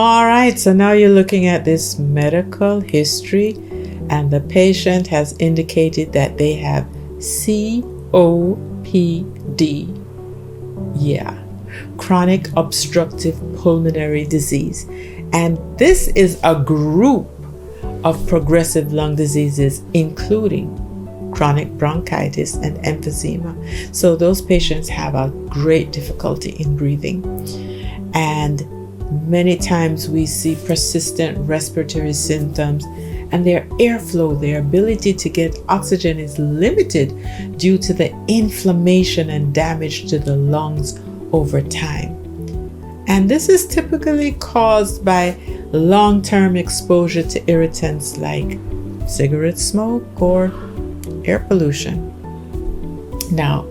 All right, so now you're looking at this medical history, and the patient has indicated that they have COPD. Yeah, chronic obstructive pulmonary disease. And this is a group of progressive lung diseases, including chronic bronchitis and emphysema. So those patients have a great difficulty in breathing. And many times we see persistent respiratory symptoms, and their airflow, their ability to get oxygen is limited due to the inflammation and damage to the lungs over time. And this is typically caused by long-term exposure to irritants like cigarette smoke or air pollution. Now,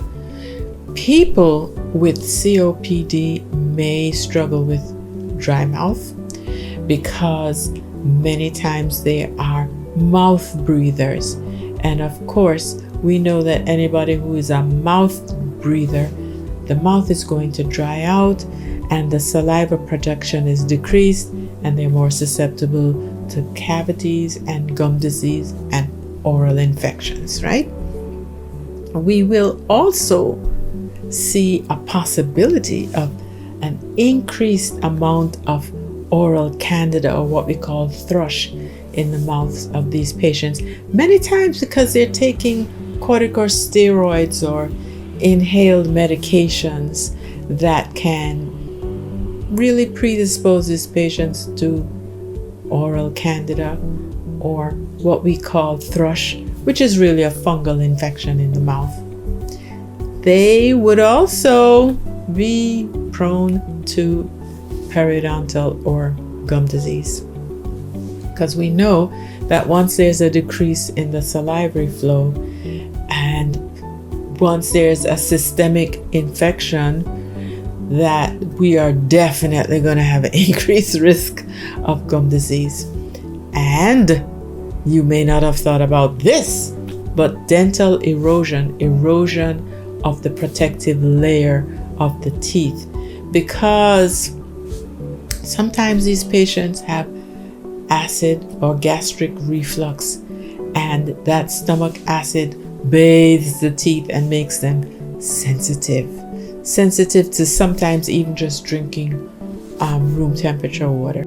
people with COPD may struggle with dry mouth because many times they are mouth breathers. And of course, we know that anybody who is a mouth breather, the mouth is going to dry out and the saliva production is decreased, and they're more susceptible to cavities and gum disease and oral infections, right? We will also see a possibility of an increased amount of oral candida, or what we call thrush, in the mouths of these patients, many times because they're taking corticosteroids or inhaled medications that can really predispose these patients to oral candida, or what we call thrush, which is really a fungal infection in the mouth. They would also be prone to periodontal or gum disease, because we know that once there's a decrease in the salivary flow and once there's a systemic infection, that we are definitely going to have an increased risk of gum disease. And you may not have thought about this, but dental erosion of the protective layer of the teeth, because sometimes these patients have acid or gastric reflux, and that stomach acid bathes the teeth and makes them sensitive to sometimes even just drinking room temperature water.